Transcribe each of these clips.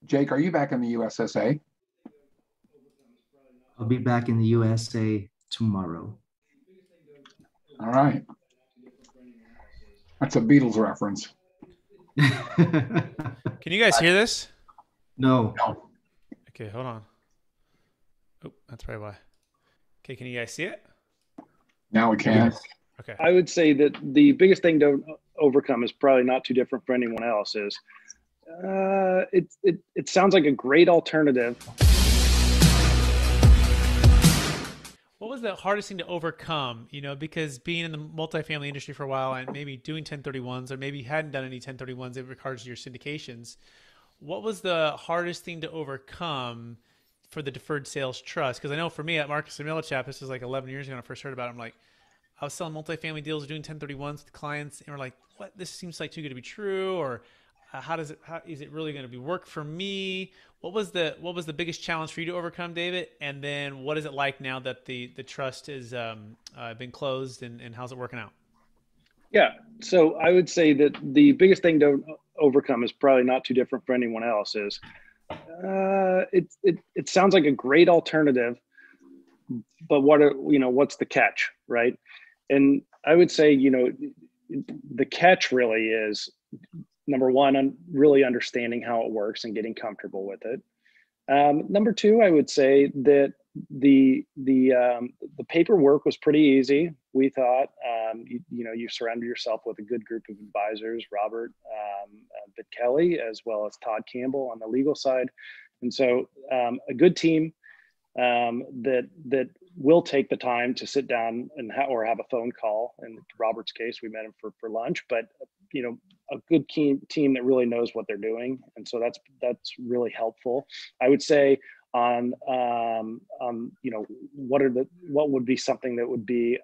Jake, are you back in the USSA? I'll be back in the USA tomorrow. All right. That's a Beatles reference. Can you guys hear this? No. Okay, hold on. Oh, that's probably why. Okay, can you guys see it? Now we can. Yes. Okay. I would say that the biggest thing to overcome is probably not too different for anyone else. Is it sounds like a great alternative. What was the hardest thing to overcome? Because being in the multifamily industry for a while and maybe doing 1031s, or maybe you hadn't done any 1031s in regards to your syndications, what was the hardest thing to overcome for the Deferred Sales Trust? Because I know for me at Marcus and Mueller Chap, this was like 11 years ago when I first heard about it. I'm like, I was selling multifamily deals, doing 1031s to clients, and we're like, "What? This seems like too good to be true." Or, how is it really going to be work for me? What was the biggest challenge for you to overcome, David? And then what is it like now that the trust has been closed, and how's it working out? Yeah, so I would say that the biggest thing to overcome is probably not too different for anyone else. Is it sounds like a great alternative, but what's the catch, right? And I would say, the catch really is, number one, really understanding how it works and getting comfortable with it. Number two, I would say that the paperwork was pretty easy. We thought, you surrounded yourself with a good group of advisors, Robert Kelly, as well as Todd Campbell on the legal side. And so a good team that will take the time to sit down and have a phone call. In Robert's case, we met him for lunch, but a good team that really knows what they're doing. And so that's really helpful. I would say on what would be something that would be,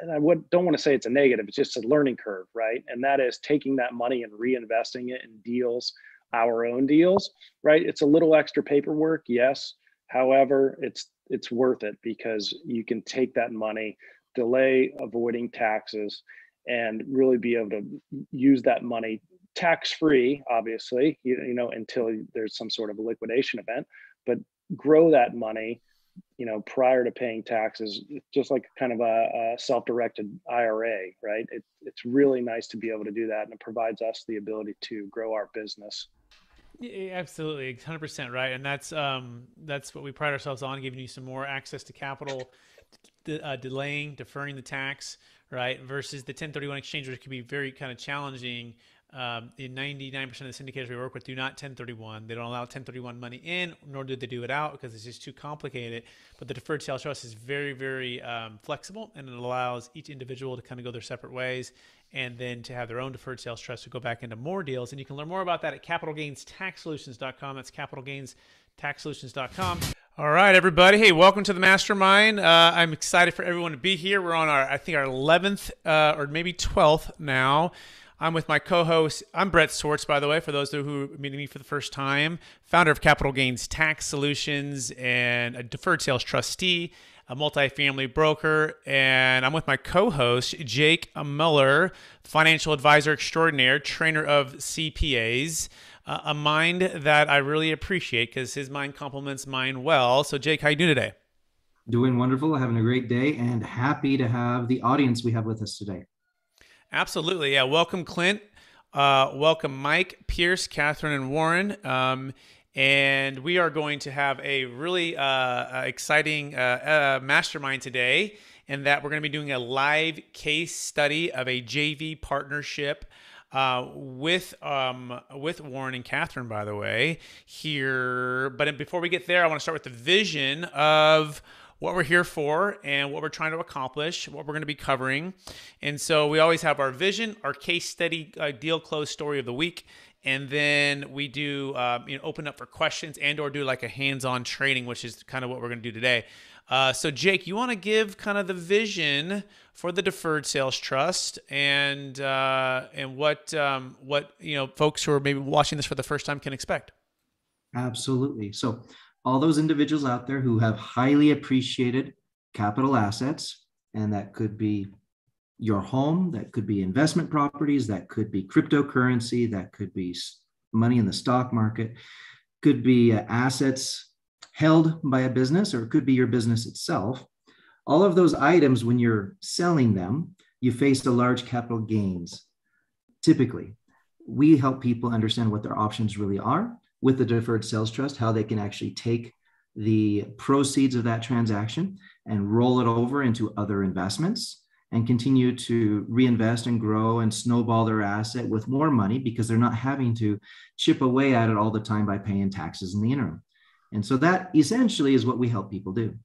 and don't want to say it's a negative, it's just a learning curve, right? And that is taking that money and reinvesting it in deals, our own deals, right? It's a little extra paperwork, yes. However, it's worth it because you can take that money, delay avoiding taxes, and really be able to use that money tax-free, obviously, until there's some sort of a liquidation event, but grow that money, prior to paying taxes, just like kind of a self-directed IRA, right? It's really nice to be able to do that, and it provides us the ability to grow our business. Yeah, absolutely, 100% right, and that's what we pride ourselves on, giving you some more access to capital, deferring the tax, right, versus the 1031 exchange, which can be very kind of challenging. In 99% of the syndicators we work with do not 1031. They don't allow 1031 money in, nor do they do it out because it's just too complicated. But the Deferred Sales Trust is very, very flexible, and it allows each individual to kind of go their separate ways, and then to have their own Deferred Sales Trust to go back into more deals. And you can learn more about that at capitalgainstaxsolutions.com. That's capitalgainstaxsolutions.com. All right, everybody. Hey, welcome to the Mastermind. I'm excited for everyone to be here. We're on our 11th or maybe 12th now. I'm with my co-host. I'm Brett Swarts, by the way, for those who are meeting me for the first time, founder of Capital Gains Tax Solutions and a Deferred Sales Trustee, a multifamily broker. And I'm with my co-host, Jake Mueller, financial advisor extraordinaire, trainer of CPAs, a mind that I really appreciate because his mind complements mine well. So, Jake, how you doing today? Doing wonderful, having a great day, and happy to have the audience we have with us today. Absolutely. Yeah. Welcome, Clint. Welcome, Mike, Pierce, Catherine, and Warren. And we are going to have a really exciting mastermind today, in that we're going to be doing a live case study of a JV partnership with Warren and Catherine, by the way, here. But before we get there, I want to start with the vision of what we're here for and what we're trying to accomplish, what we're going to be covering. And so we always have our vision, our case study, deal close story of the week. And then we do open up for questions and or do like a hands-on training, which is kind of what we're going to do today. So Jake, you want to give kind of the vision for the Deferred Sales Trust and what folks who are maybe watching this for the first time can expect? Absolutely. So all those individuals out there who have highly appreciated capital assets, and that could be your home, that could be investment properties, that could be cryptocurrency, that could be money in the stock market, could be assets held by a business, or it could be your business itself. All of those items, when you're selling them, you face a large capital gains. Typically, we help people understand what their options really are with the Deferred Sales Trust, how they can actually take the proceeds of that transaction and roll it over into other investments and continue to reinvest and grow and snowball their asset with more money, because they're not having to chip away at it all the time by paying taxes in the interim. And so that essentially is what we help people do.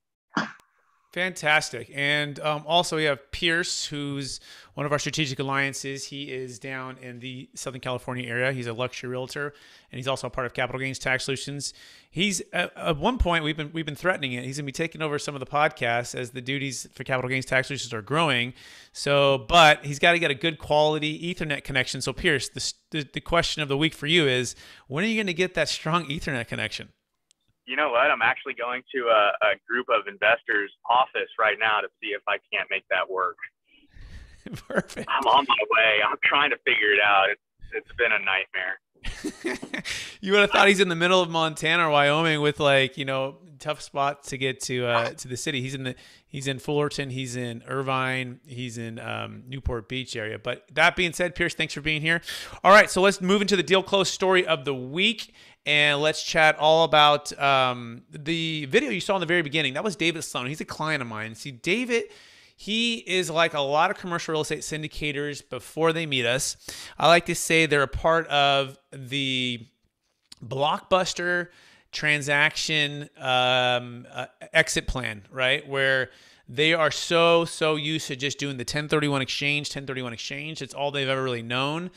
Fantastic. And also we have Pierce, who's one of our strategic alliances. He is down in the Southern California area. He's a luxury realtor, and he's also a part of Capital Gains Tax Solutions. He's at one point, we've been threatening it. He's going to be taking over some of the podcasts as the duties for Capital Gains Tax Solutions are growing. So, but he's got to get a good quality Ethernet connection. So Pierce, the question of the week for you is, when are you going to get that strong Ethernet connection? You know what? I'm actually going to a group of investors' office right now to see if I can't make that work. Perfect. I'm on my way. I'm trying to figure it out. It's been a nightmare. You would have thought he's in the middle of Montana or Wyoming with, like, tough spots to get to the city. He's in Fullerton, he's in Irvine, he's in Newport Beach area. But that being said, Pierce, thanks for being here. All right, so let's move into the deal close story of the week. And let's chat all about the video you saw in the very beginning. That was David Sloan. He's a client of mine. See, David, he is like a lot of commercial real estate syndicators before they meet us. I like to say they're a part of the blockbuster transaction exit plan, right? Where they are so used to just doing the 1031 exchange. It's all they've ever really known.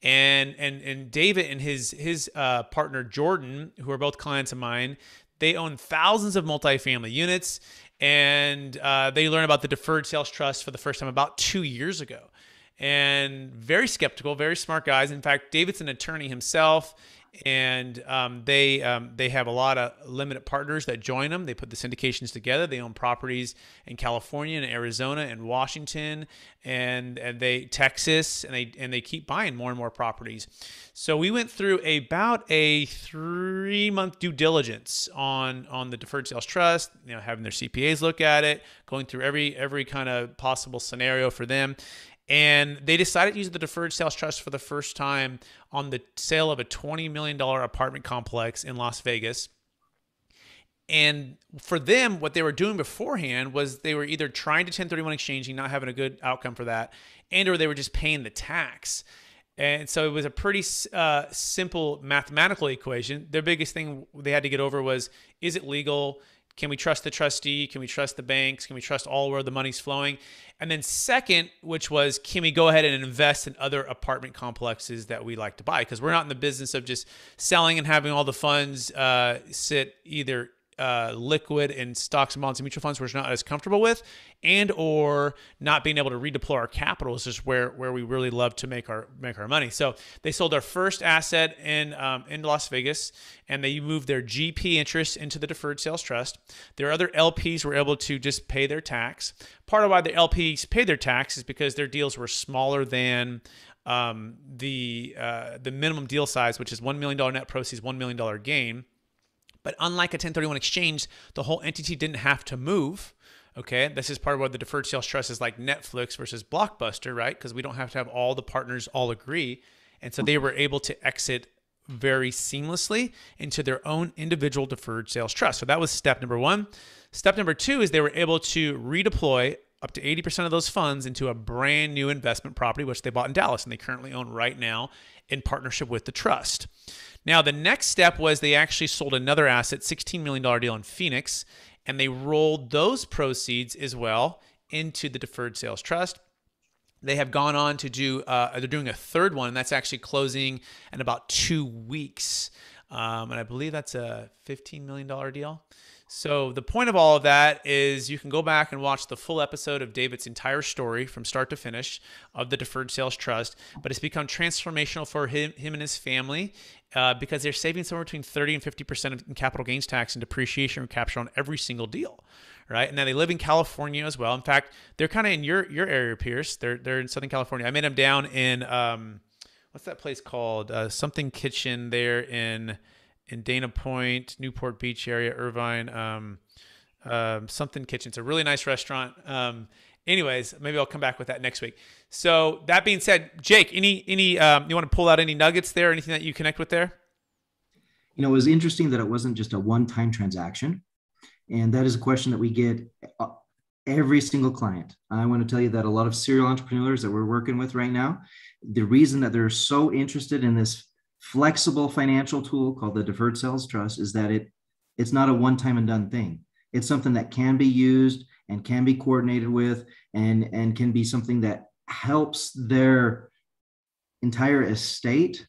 And David and his partner Jordan, who are both clients of mine, they own thousands of multifamily units, and they learned about the Deferred Sales Trust for the first time about 2 years ago. And very skeptical, very smart guys. In fact, David's an attorney himself, and they have a lot of limited partners that join them. They put the syndications together. They own properties in California and Arizona and Washington and Texas, and they keep buying more and more properties. So we went through about a 3-month due diligence on the Deferred Sales Trust, having their CPAs look at it, going through every kind of possible scenario for them. And they decided to use the Deferred Sales Trust for the first time on the sale of a $20 million apartment complex in Las Vegas. And for them, what they were doing beforehand was they were either trying to 1031 exchanging, not having a good outcome for that, or they were just paying the tax. And so it was a pretty simple mathematical equation. Their biggest thing they had to get over was, is it legal? Can we trust the trustee? Can we trust the banks? Can we trust all where the money's flowing? And then second, which was, can we go ahead and invest in other apartment complexes that we like to buy? Because we're not in the business of just selling and having all the funds sit either liquid in stocks and bonds and mutual funds we're not as comfortable with, and or not being able to redeploy our capital is just where we really love to make our money. So they sold their first asset in Las Vegas, and they moved their GP interest into the Deferred Sales Trust. Their other LPs were able to just pay their tax. Part of why the LPs paid their tax is because their deals were smaller than the minimum deal size, which is $1 million net proceeds, $1 million gain. But unlike a 1031 exchange, the whole entity didn't have to move. Okay, this is part of what the Deferred Sales Trust is like Netflix versus Blockbuster, right? Because we don't have to have all the partners all agree. And so they were able to exit very seamlessly into their own individual Deferred Sales Trust. So that was step number one. Step number two is they were able to redeploy up to 80% of those funds into a brand new investment property, which they bought in Dallas, and they currently own right now in partnership with the trust. Now, the next step was they actually sold another asset, $16 million deal in Phoenix, and they rolled those proceeds as well into the Deferred Sales Trust. They have gone on to do, they're doing a third one, and that's actually closing in about 2 weeks. And I believe that's a $15 million deal. So the point of all of that is you can go back and watch the full episode of David's entire story from start to finish of the Deferred Sales Trust, but it's become transformational for him and his family because they're saving somewhere between 30 and 50% in capital gains tax and depreciation recapture on every single deal, right? And then they live in California as well. In fact, they're kind of in your area, Pierce. They're in Southern California. I met them down in, what's that place called? Something Kitchen there in in Dana Point, Newport Beach area, Irvine, something kitchen. It's a really nice restaurant. Anyways, maybe I'll come back with that next week. So that being said, Jake, any you want to pull out any nuggets there, anything that you connect with there? It was interesting that it wasn't just a one-time transaction. And that is a question that we get every single client. I want to tell you that a lot of serial entrepreneurs that we're working with right now, the reason that they're so interested in this flexible financial tool called the Deferred Sales Trust is that it's not a one-time and done thing. It's something that can be used and can be coordinated with and can be something that helps their entire estate,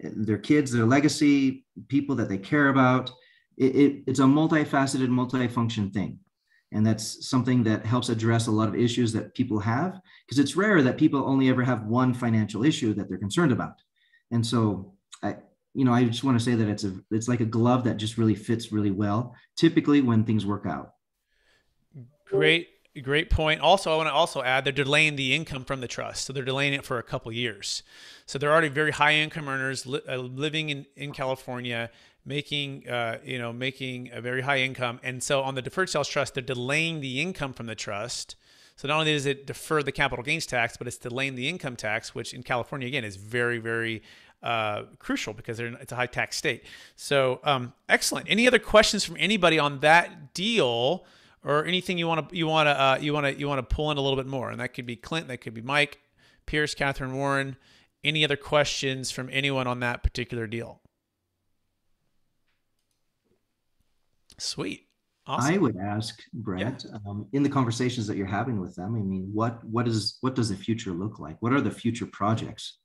their kids, their legacy, people that they care about. It's a multifaceted, multifunction thing. And that's something that helps address a lot of issues that people have, because it's rare that people only ever have one financial issue that they're concerned about. And so I just want to say that it's like a glove that just really fits really well, typically when things work out. Great point. Also, I want to also add they're delaying the income from the trust. So they're delaying it for a couple years. So they're already very high income earners living in California, making a very high income. And so on the deferred sales trust, they're delaying the income from the trust. So not only does it defer the capital gains tax, but it's delaying the income tax, which in California, again, is very, very crucial because it's a high tax state. So excellent. Any other questions from anybody on that deal, or anything you want to pull in a little bit more? And that could be Clint, that could be Mike, Pierce, Catherine, Warren. Any other questions from anyone on that particular deal? Sweet. Awesome. I would ask Brett, in the conversations that you're having with them, I mean, what does the future look like? What are the future projects?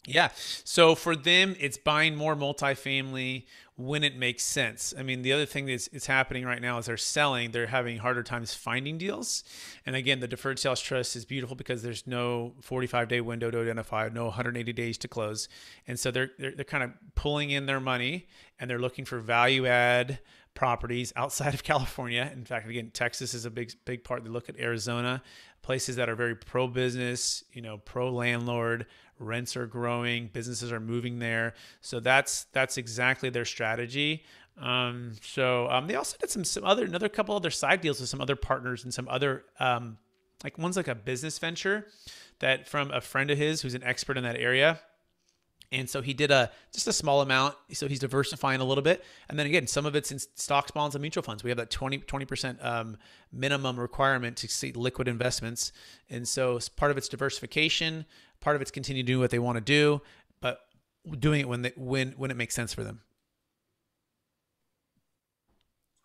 Yeah. So for them, it's buying more multifamily when it makes sense. I mean, the other thing that's happening right now is they're having harder times finding deals. And again, the deferred sales trust is beautiful because there's no 45-day window to identify, no 180 days to close. And so they're kind of pulling in their money and they're looking for value add properties outside of California. In fact, again, Texas is a big part. They look at Arizona, places that are very pro-business, pro-landlord. Rents are growing, businesses are moving there. So that's exactly their strategy. They also did another couple other side deals with some other partners and some other, like one's like a business venture that from a friend of his who's an expert in that area. And so he did just a small amount. So he's diversifying a little bit. And then again, some of it's in stocks, bonds, and mutual funds. We have that 20% minimum requirement to see liquid investments. And so part of it's diversification, part of it's continue to do what they want to do, but doing it when it makes sense for them.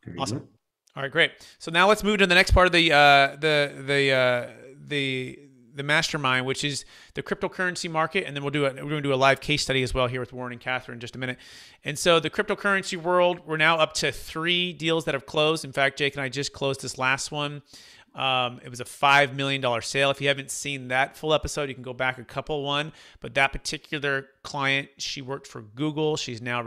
Very awesome. Good. All right, great. So now let's move to the next part of the mastermind, which is the cryptocurrency market. And then we're going to do a live case study as well here with Warren and Catherine in just a minute. And so the cryptocurrency world, we're now up to 3 deals that have closed. In fact, Jake and I just closed this last one. It was a $5 million sale. If you haven't seen that full episode, you can go back a couple one. But that particular client, she worked for Google. She's now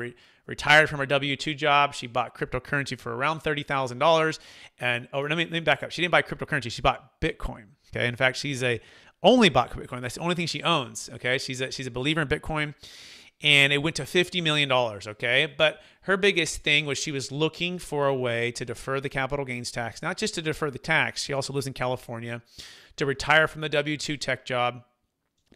retired from her W-2 job. She bought cryptocurrency for around $30,000. And let me back up. She didn't buy cryptocurrency. She bought Bitcoin. Okay. In fact, she's only bought Bitcoin. That's the only thing she owns. Okay. She's a believer in Bitcoin. And it went to $50 million, okay? But her biggest thing was she was looking for a way to defer the capital gains tax, not just to defer the tax. She also lives in California, to retire from the W-2 tech job,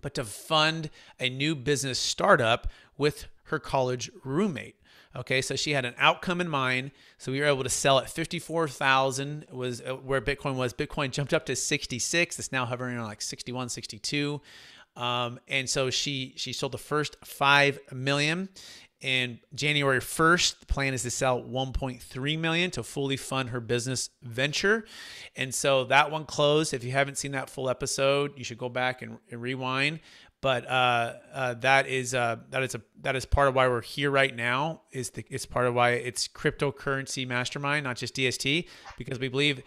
but to fund a new business startup with her college roommate. Okay, so she had an outcome in mind. So we were able to sell at 54,000 was where Bitcoin was. Bitcoin jumped up to 66. It's now hovering on like 61, 62. And so she sold the first 5 million, and January 1st, the plan is to sell 1.3 million to fully fund her business venture. And so that one closed. If you haven't seen that full episode, you should go back and rewind. But that is part of why we're here right now. It's part of why it's cryptocurrency mastermind, not just DST, because we believe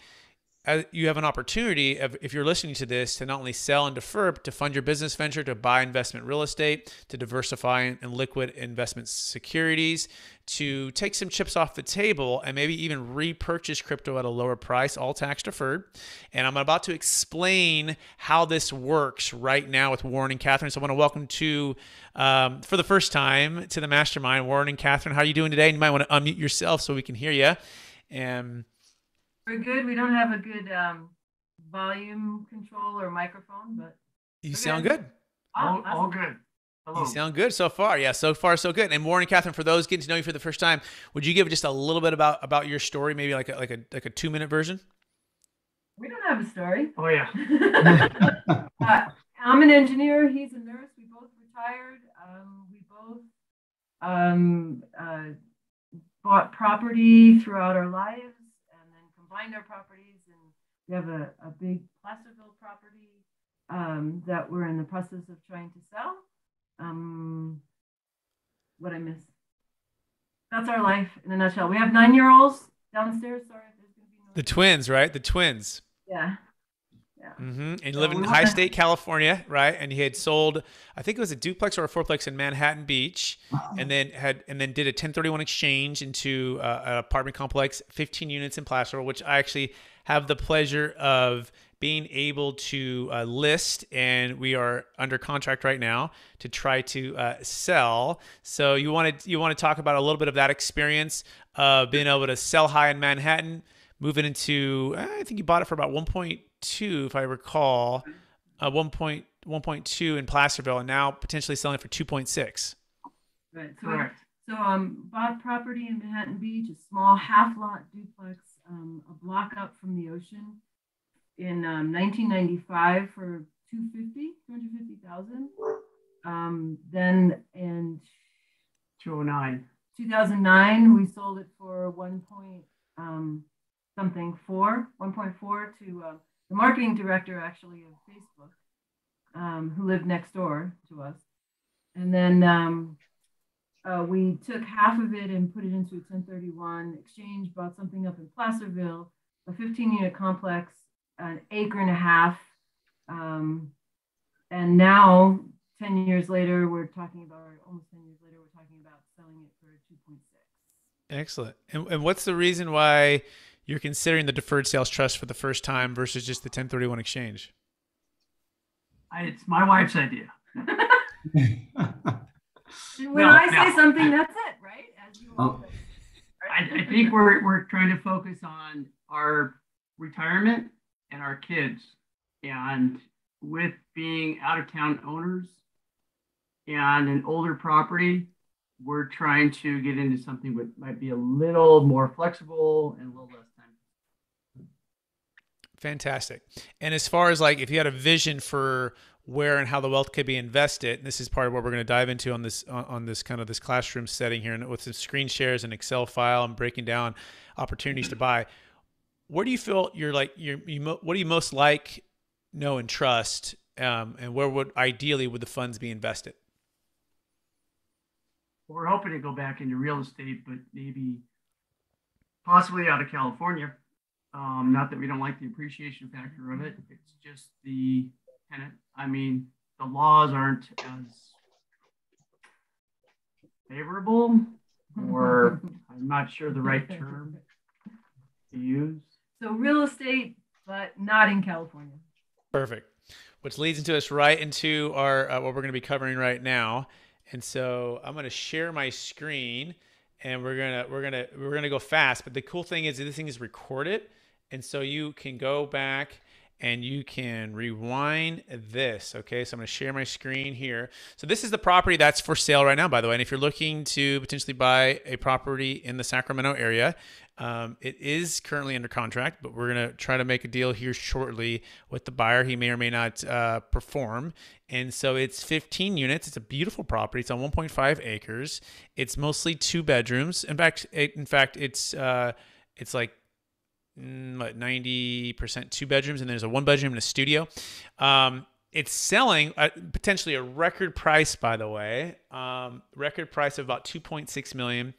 you have an opportunity if you're listening to this to not only sell and defer, but to fund your business venture, to buy investment real estate, to diversify in liquid investment securities, to take some chips off the table and maybe even repurchase crypto at a lower price, all tax deferred. And I'm about to explain how this works right now with Warren and Catherine. So I want to welcome to, for the first time, to the Mastermind, Warren and Catherine. How are you doing today? And you might want to unmute yourself so we can hear you. And we're good. We don't have a good volume control or microphone, but you sound good. Oh, All good. Hello. You sound good so far. Yeah, so far so good. And Warren and Catherine, for those getting to know you for the first time, would you give just a little bit about your story, maybe like a 2-minute version? We don't have a story. Oh yeah. I'm an engineer. He's a nurse. We both retired. We both bought property throughout our lives, and then combined our properties, and we have a big Placerville property that we're in the process of trying to sell. What I missed? That's our life in a nutshell. We have 9-year-olds downstairs. Sorry, there's gonna be no. The twins, right? The twins. Yeah. Mm-hmm. And you live in High State, California, right? And you had sold, I think it was a duplex or a fourplex in Manhattan Beach, and then did a 1031 exchange into an apartment complex, 15 units in Placerville, which I actually have the pleasure of being able to list, and we are under contract right now to try to sell. So you want to talk about a little bit of that experience of being able to sell high in Manhattan, moving into, I think you bought it for about 1.2, if I recall, 1.2 in Placerville, and now potentially selling it for 2.6. Right. Correct. So bought property in Manhattan Beach, a small half-lot duplex, a block up from the ocean, in 1995 for 250,000. Then in 2009, we sold it for 1.4 to the marketing director actually of Facebook, who lived next door to us. And then we took half of it and put it into a 1031 exchange, bought something up in Placerville, a 15-unit complex, an acre and a half. And now, 10 years later, almost 10 years later, we're talking about selling it for 2.6. Excellent. And what's the reason why you're considering the Deferred Sales Trust for the first time versus just the 1031 exchange? It's my wife's idea. When I say something, that's it, right? As you all say. I think we're trying to focus on our retirement and our kids. And with being out-of-town owners and an older property, we're trying to get into something that might be a little more flexible and a little less time. Fantastic. And as far as like, if you had a vision for where and how the wealth could be invested, and this is part of what we're going to dive into on this kind of this classroom setting here, and with some screen shares and Excel file and breaking down opportunities to buy. Where do you feel what do you most like, know, and trust, and where would the funds be invested? Well, we're hoping to go back into real estate, but maybe possibly out of California. Not that we don't like the appreciation factor of it. It's just the tenant. I mean, the laws aren't as favorable, or I'm not sure the right term to use. So real estate, but not in California. Perfect. Which leads into us right into our what we're going to be covering right now. And so I'm going to share my screen, and we're gonna go fast. But the cool thing is that this thing is recorded, and so you can go back and you can rewind this. Okay, so I'm going to share my screen here. So this is the property that's for sale right now, by the way. And if you're looking to potentially buy a property in the Sacramento area, it is currently under contract, but we're going to try to make a deal here shortly with the buyer. He may or may not perform. And so it's 15 units. It's a beautiful property. It's on 1.5 acres. It's mostly 2 bedrooms. In fact, it's like 90% 2 bedrooms, and there's a 1 bedroom and a studio. It's selling at potentially a record price, by the way. Record price of about $2.6 million.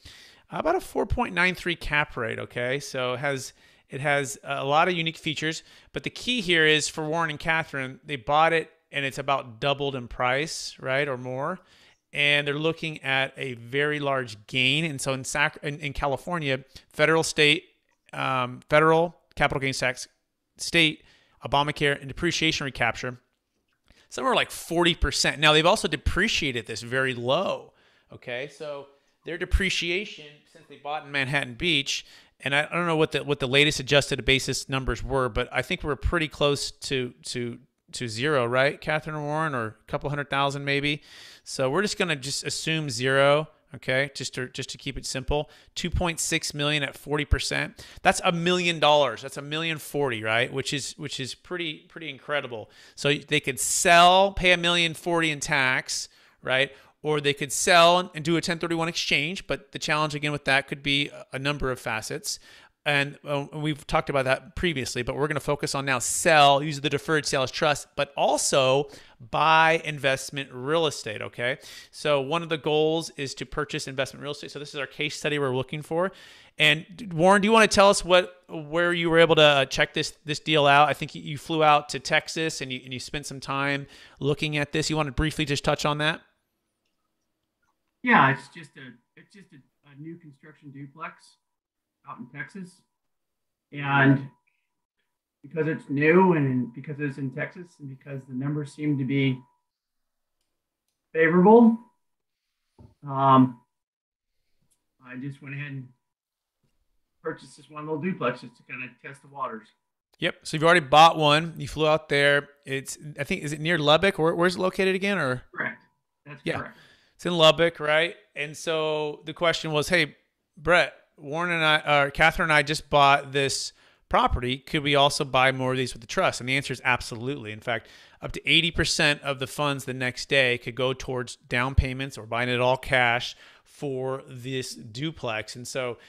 About a 4.93 cap rate. Okay, so it's It has a lot of unique features, but the key here is for Warren and Catherine, they bought it and it's about doubled in price, right, or more. And they're looking at a very large gain. And so in California, federal capital gains tax, state, Obamacare, and depreciation recapture, somewhere like 40%. Now, they've also depreciated this very low, okay? So their depreciation, since they bought in Manhattan Beach, and I don't know what the latest adjusted basis numbers were, but I think we're pretty close to zero, right, Catherine and Warren, or a couple 100,000 maybe. So we're just gonna assume zero, okay, just to keep it simple. 2.6 million at 40%. That's $1 million. That's $1,040,000, right? Which is pretty incredible. So they could sell, pay $1,040,000 in tax, right? Or they could sell and do a 1031 exchange, but the challenge again with that could be a number of facets. And we've talked about that previously, but we're going to focus on now sell, use the Deferred Sales Trust, but also buy investment real estate, okay? So one of the goals is to purchase investment real estate. So this is our case study we're looking for. And Warren, do you want to tell us where you were able to check this deal out? I think you flew out to Texas and you spent some time looking at this. You want to briefly just touch on that? Yeah, it's just a new construction duplex out in Texas, and because it's new and because it's in Texas and because the numbers seem to be favorable, I just went ahead and purchased this one little duplex just to kind of test the waters. Yep. So you've already bought one. You flew out there. Is it near Lubbock? Where's it located again? Or correct. That's correct. It's in Lubbock, right? And so the question was, hey, Brett, Warren and I, or Catherine and I just bought this property. Could we also buy more of these with the trust? And the answer is absolutely. In fact, up to 80% of the funds the next day could go towards down payments or buying it all cash for this duplex. And so,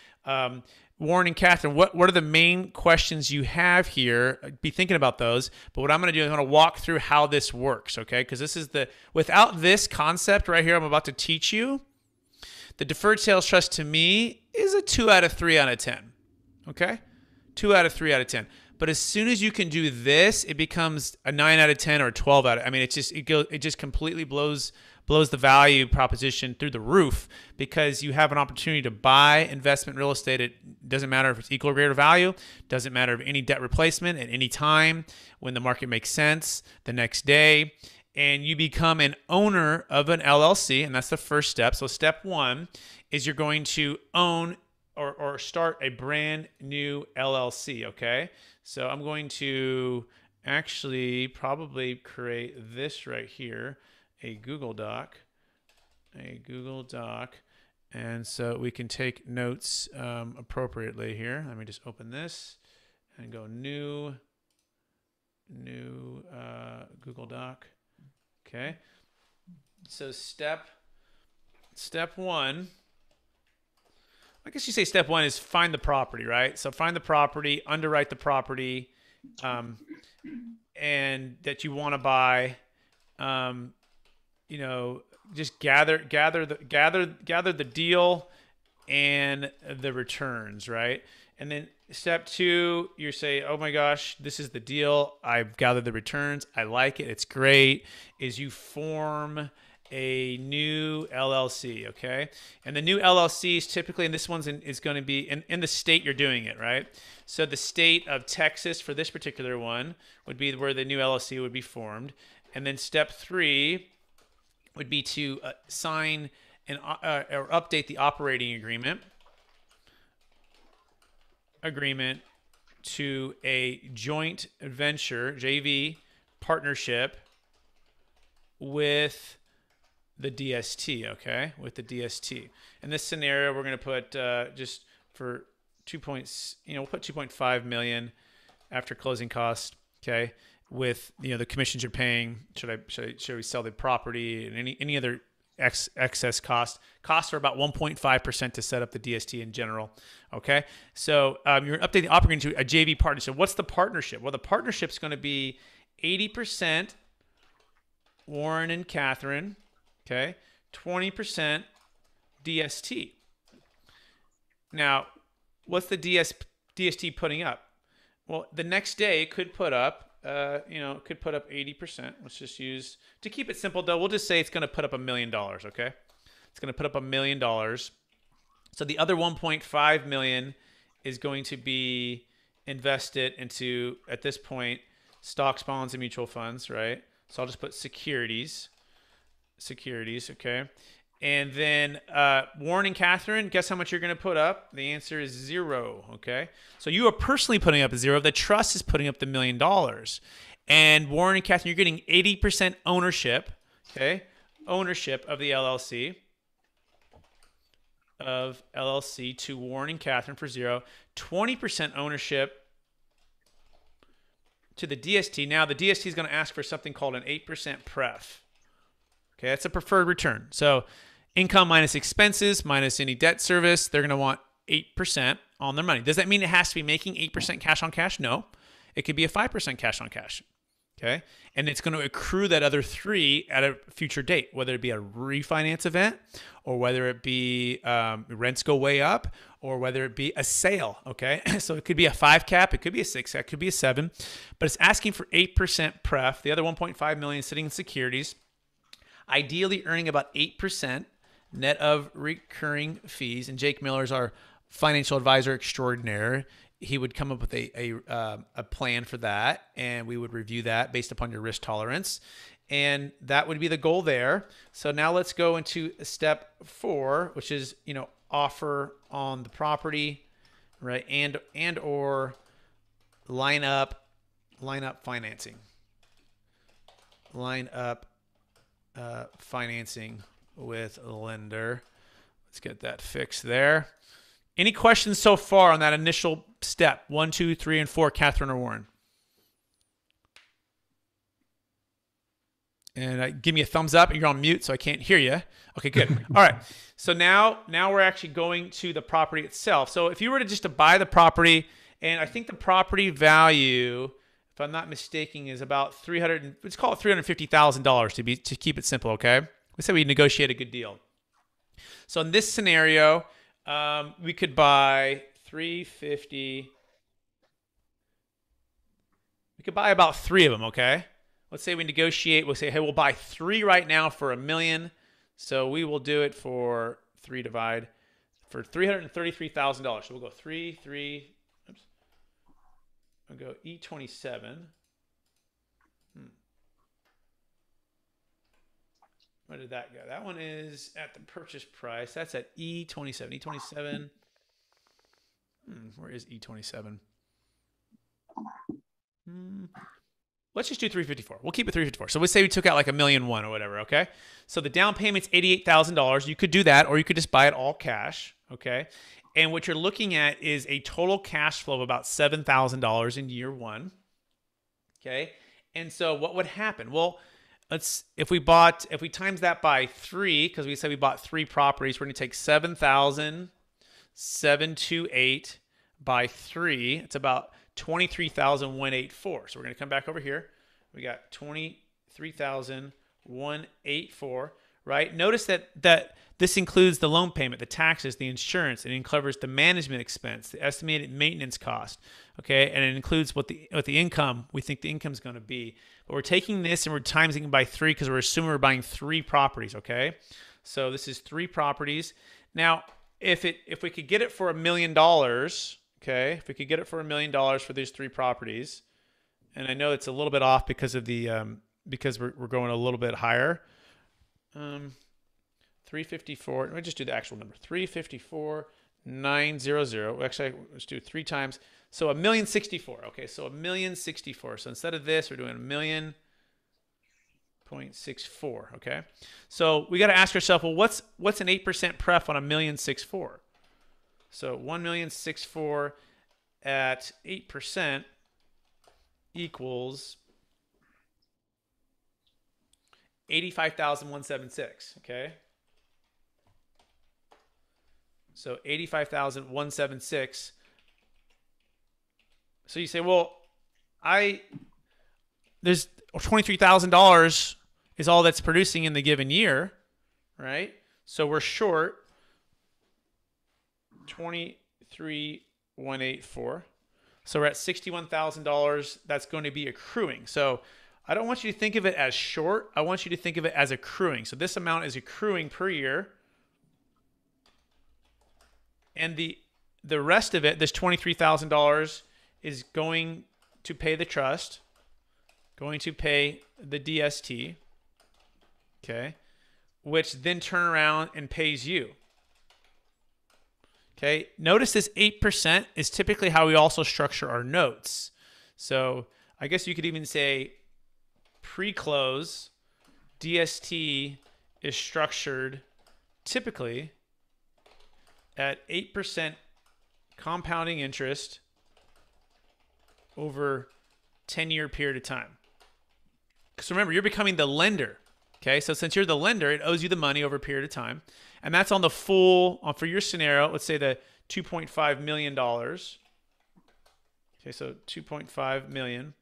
Warren and Catherine, what are the main questions you have here? Be thinking about those. But what I'm going to do is I'm going to walk through how this works, okay? Because this is without this concept right here I'm about to teach you, the Deferred Sales Trust to me is a 2 out of 3 out of 10, okay? 2 out of 3 out of 10. But as soon as you can do this, it becomes a 9 out of 10 or a 12 out of, I mean, it just completely blows the value proposition through the roof because you have an opportunity to buy investment real estate. It doesn't matter if it's equal or greater value, doesn't matter if any debt replacement at any time when the market makes sense the next day, and you become an owner of an LLC, and that's the first step. So step one is you're going to own or start a brand new LLC, okay? So I'm going to actually probably create this right here, a Google Doc, and so we can take notes appropriately here. Let me just open this and go new Google Doc. Okay. So step one, I guess you say step one is find the property, right? So find the property, underwrite the property, and that you want to buy. You know, just gather the deal and the returns, right? And then step two, you say, oh my gosh, this is the deal. I've gathered the returns. I like it. It's great. Is you form a new LLC, okay? And the new LLC is typically, and this one's is going to be in the state you're doing it, right? So the state of Texas for this particular one would be where the new LLC would be formed. And then step three would be to sign and or update the operating agreement to a joint venture, JV partnership with the DST, okay? With the DST. In this scenario, we're going to put just for we'll put 2.5 million after closing costs, okay? With the commissions you're paying, should we sell the property and any other excess costs are about 1.5% to set up the DST in general. Okay, so you're updating the operating to a JV partnership. What's the partnership? Well, the partnership's going to be 80% Warren and Catherine, okay, 20% DST. Now, what's the DST putting up? Well, the next day it could put up, it could put up 80%. Let's just use, to keep it simple though, we'll just say it's going to put up $1 million, okay? It's going to put up $1 million. So the other 1.5 million is going to be invested into, at this point, stocks, bonds, and mutual funds, right? So I'll just put securities, okay? And then Warren and Catherine, guess how much you're going to put up? The answer is 0, okay? So you are personally putting up a 0. The trust is putting up the $1 million. And Warren and Catherine, you're getting 80% ownership, okay? Ownership of the LLC. To Warren and Catherine for 0. 20% ownership to the DST. Now, the DST is going to ask for something called an 8% pref. Okay, that's a preferred return. So income minus expenses minus any debt service, they're going to want 8% on their money. Does that mean it has to be making 8% cash on cash? No. It could be a 5% cash on cash. Okay, and it's going to accrue that other 3 at a future date, whether it be a refinance event or whether it be rents go way up or whether it be a sale. Okay, so it could be a 5 cap, it could be a 6 cap, it could be a 7, but it's asking for 8% pref. The other 1.5 million is sitting in securities, ideally earning about 8% net of recurring fees. And Jake Mueller is our financial advisor extraordinaire. He would come up with a plan for that, and we would review that based upon your risk tolerance, and that would be the goal there. So now let's go into step 4, which is offer on the property, right? And or line up financing, financing with a lender. Let's get that fixed there. Any questions so far on that initial step? 1, 2, 3, and 4, Catherine or Warren? And give me a thumbs up. You're on mute, so I can't hear you. Okay, good. All right. So now we're actually going to the property itself. So if you were to buy the property, and I think the property value, if I'm not mistaken, is about let's call it $350,000 to keep it simple. Okay. Let's say we negotiate a good deal. So in this scenario, we could buy 350. We could buy about 3 of them, okay? Let's say we negotiate. We'll say, hey, we'll buy 3 right now for $1 million. So we will do it for 3 divide for $333,000. So we'll go 3. Oops. I'll go E27. Where did that go? That one is at the purchase price. That's at E27. E27. Where is E27? Let's just do 354. We'll keep it 354. So let's say we took out like $1.1 million or whatever, okay? So the down payment's $88,000. You could do that, or you could just buy it all cash, okay? And what you're looking at is a total cash flow of about $7,000 in year 1, okay? And so what would happen? Well, if we times that by 3, because we said we bought 3 properties, we're going to take 7,728 by 3. It's about 23,184. So we're going to come back over here. We got 23,184, right? Notice that this includes the loan payment, the taxes, the insurance. It covers the management expense, the estimated maintenance cost, okay? And it includes what the income, we think the income is going to be. But we're taking this and we're timesing it by 3 because we're assuming we're buying 3 properties, okay? So this is 3 properties. Now, if we could get it for $1 million, okay? If we could get it for $1 million for these 3 properties, and I know it's a little bit off because of the because we're going a little bit higher. 354. Let me just do the actual number. 354,900. Actually, let's do 3 times. So $1,064,000. Okay, so $1,064,000. So instead of this, we're doing $1,000,64. Okay, so we got to ask ourselves, well, what's an 8% pref on $1,064,000? So $1,064,000 at 8% equals $85,176. Okay. So $85,176. So you say, well, there's $23,000 is all that's producing in the given year, right? So we're short 23,184. So we're at $61,000. That's going to be accruing. So I don't want you to think of it as short. I want you to think of it as accruing. So this amount is accruing per year. And the rest of it, this $23,000, is going to pay the trust, going to pay the DST, okay, which then turn around and pays you. Okay, notice this 8% is typically how we also structure our notes. So I guess you could even say pre-close DST is structured typically at 8% compounding interest over 10-year period of time. Because remember, you're becoming the lender. Okay, so since you're the lender, it owes you the money over a period of time. And that's on the full, for your scenario, let's say the $2.5 million. Okay, so $2.5 million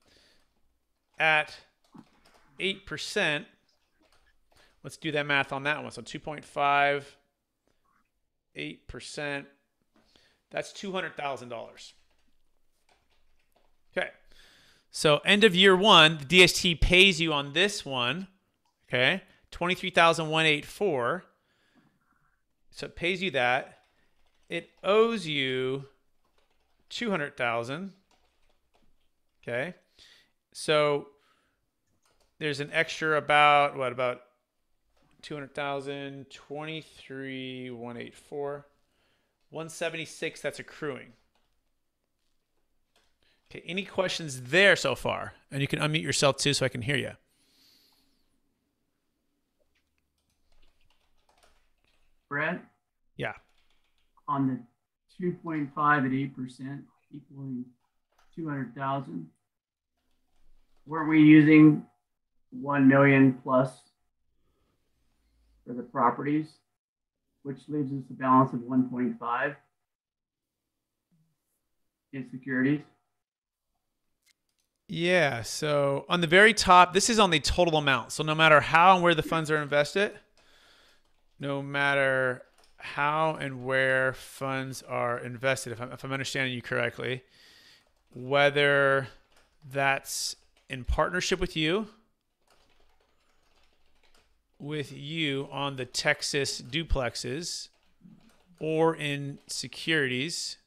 at 8%. Let's do that math on that one. So 2.5, 8%. That's $200,000. Okay. So end of year one, the DST pays you on this one. Okay, $23,184. So it pays you that. It owes you $200,000. Okay, so there's an extra about what? About $200,000, $23,184, $176. That's accruing. Okay, any questions there so far? And you can unmute yourself too, so I can hear you. Brett, Yeah. on the 2.5 at 8% equaling 200,000, were we using 1 million plus for the properties, which leaves us a balance of 1.5 in securities? Yeah, so on the very top, this is on the total amount. So no matter how and where the funds are invested, if I'm understanding you correctly, whether that's in partnership with you on the Texas duplexes or in securities,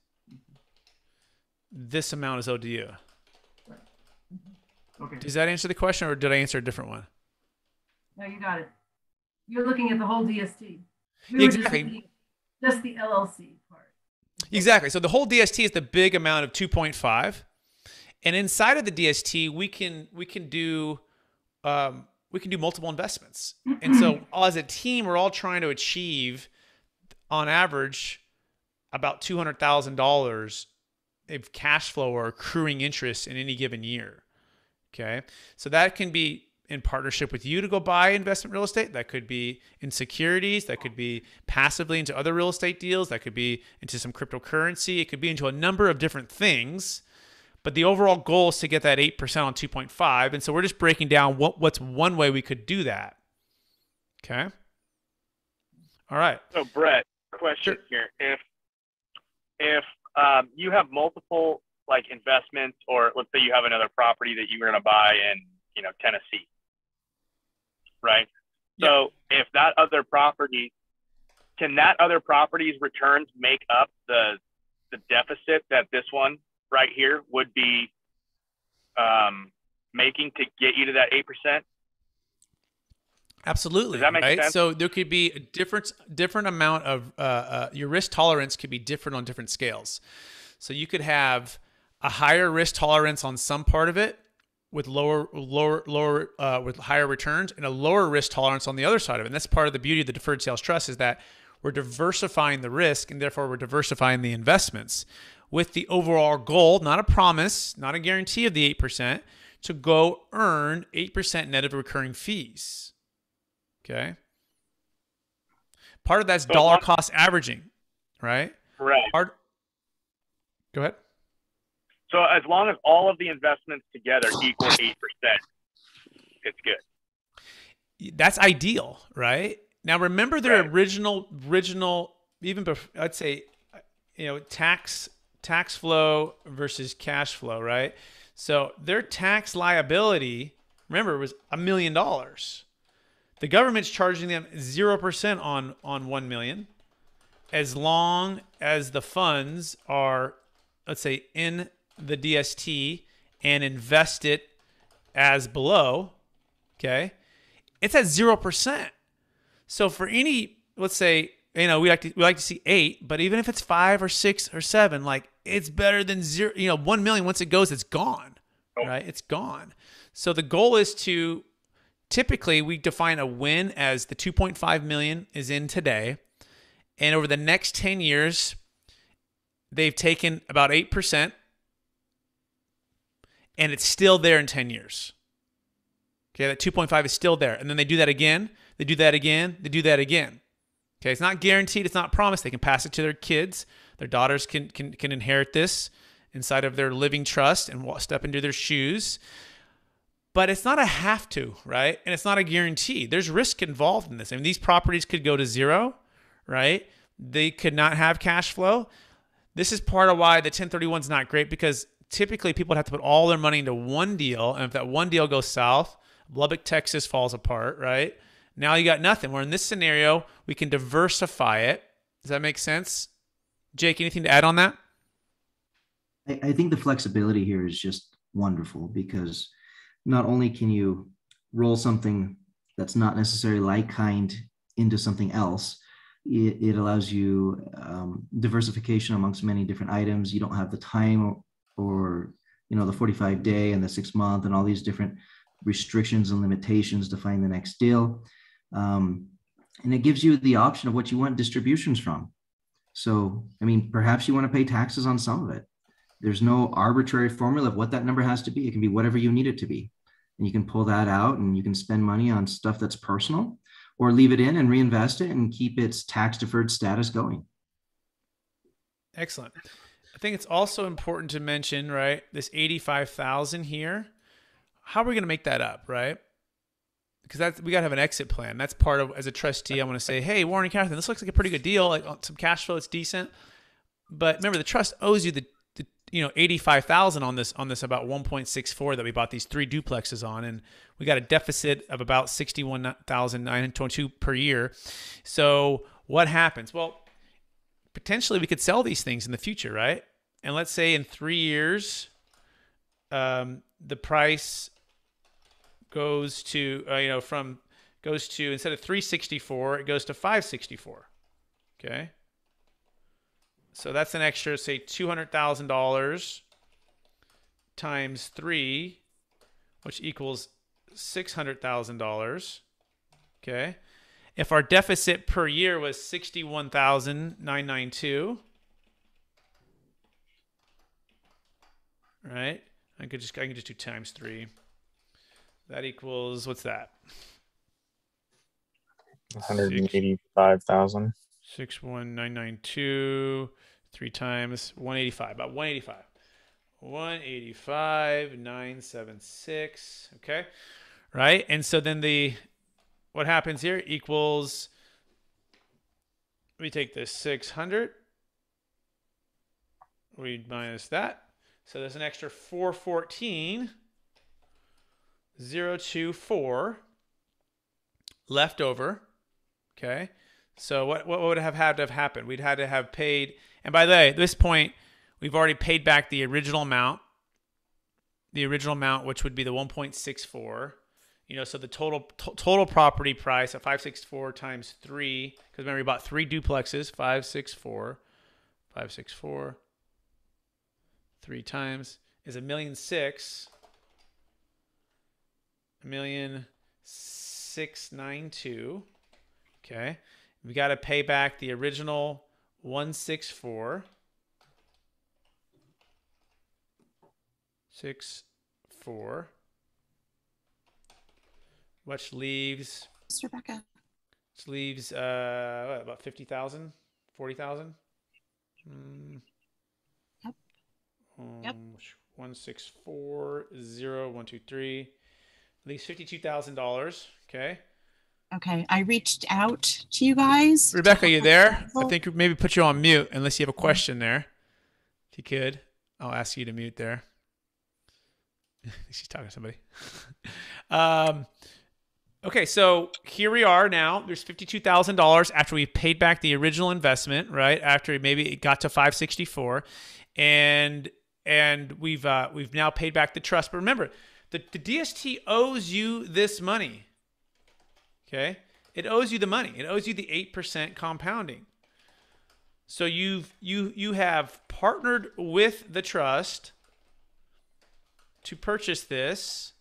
this amount is owed to you. Okay. Does that answer the question, or did I answer a different one? No, you got it. You're looking at the whole DST. We were Exactly. just the LLC part. Exactly. So the whole DST is the big amount of 2.5, and inside of the DST, we can do multiple investments. And so as a team, we're all trying to achieve, on average, about $200,000 of cash flow or accruing interest in any given year. Okay, so that can be in partnership with you to go buy investment real estate. That could be in securities. That could be passively into other real estate deals. That could be into some cryptocurrency. It could be into a number of different things. But the overall goal is to get that 8% on 2.5. And so we're just breaking down what's one way we could do that. Okay. All right. So Brett, question here. If you have multiple like investments, or let's say you have another property that you were going to buy in, Tennessee, right? Yeah. So if that other property, can that other property's returns make up the deficit that this one right here would be making to get you to that 8%? Absolutely. Does that make sense? So there could be a different amount of your risk tolerance could be different on different scales. So you could have a higher risk tolerance on some part of it with with higher returns, and a lower risk tolerance on the other side of it. And that's part of the beauty of the deferred sales trust, is that we're diversifying the risk, and therefore we're diversifying the investments with the overall goal, not a promise, not a guarantee of the 8%, to go earn 8% net of recurring fees. Okay. Part of that's dollar cost averaging, right? Right. Go ahead. So as long as all of the investments together equal 8%, it's good. That's ideal, right? Now remember their original, even before, I'd say, tax tax flow versus cash flow, right? So their tax liability, remember, was $1 million. The government's charging them 0% on 1 million, as long as the funds are, let's say, in the DST and invest it as below. Okay, it's at 0%. So for any, let's say, we like to see 8, but even if it's 5 or 6 or 7, like, it's better than 0. 1 million, once it goes, it's gone, right? It's gone. So the goal is to, typically we define a win as the 2.5 million is in today, and over the next 10 years, they've taken about 8%, and it's still there in 10 years. Okay, that 2.5 is still there. And then they do that again, they do that again, they do that again. Okay, it's not guaranteed, it's not promised. They can pass it to their kids. Their daughters can inherit this inside of their living trust and step into their shoes. But it's not a have to, right? And it's not a guarantee. There's risk involved in this. I mean, these properties could go to 0, right? They could not have cash flow. This is part of why the 1031 is not great, because typically people would have to put all their money into one deal. And if that one deal goes south, Lubbock, Texas falls apart, right? Now you got nothing. Where in this scenario, we can diversify it. Does that make sense? Jake, anything to add on that? I think the flexibility here is just wonderful, because not only can you roll something that's not necessarily like kind into something else, it allows you diversification amongst many different items. You don't have the time or the 45-day and the 6-month and all these different restrictions and limitations to find the next deal. And it gives you the option of what you want distributions from. So, I mean, perhaps you want to pay taxes on some of it. There's no arbitrary formula of what that number has to be. It can be whatever you need it to be. And you can pull that out and you can spend money on stuff that's personal, or leave it in and reinvest it and keep its tax deferred status going. Excellent. I think it's also important to mention, right, this 85,000 here. How are we going to make that up, right? Because we got to have an exit plan. That's part of, as a trustee, I want to say, hey, Warren and Catherine, this looks like a pretty good deal. Like, some cash flow, it's decent. But remember, the trust owes you the 85,000 on this about 1.64 that we bought these 3 duplexes on, and we got a deficit of about 61,922 per year. So what happens? Well, potentially we could sell these things in the future, right? And let's say in 3 years, the price goes to instead of 364, it goes to 564. Okay. So that's an extra, say, $200,000 times 3, which equals $600,000. Okay. If our deficit per year was 61,992, right? I can just do times 3. That equals, what's that? 185,000. 61992, 3 times 185, about 185. 185,976. Okay. Right. And so then what happens here equals, we take this 600, we minus that. So there's an extra 414,024 left over. Okay. So what would have had to have happened? We'd had to have paid, and by the way, at this point, we've already paid back the original amount, which would be the 1.64. So the total property price at 564 times 3, because remember we bought 3 duplexes, 564, 3 times is $1,600,000, $1,692,000. Okay. We got to pay back the original 164, 64, which leaves, Rebecca. which leaves about 50,000, 40,000. Yep. 164,0123 leaves $52,000. Okay. Okay, I reached out to you guys. Rebecca, you there? I think maybe put you on mute unless you have a question there. If you could, I'll ask you to mute there. She's talking to somebody. Okay, so here we are now. There's $52,000 after we paid back the original investment, right? After maybe it got to 564, and we've now paid back the trust. But remember, the DST owes you this money. Okay, it owes you the money. It owes you the 8% compounding. So you have partnered with the trust to purchase this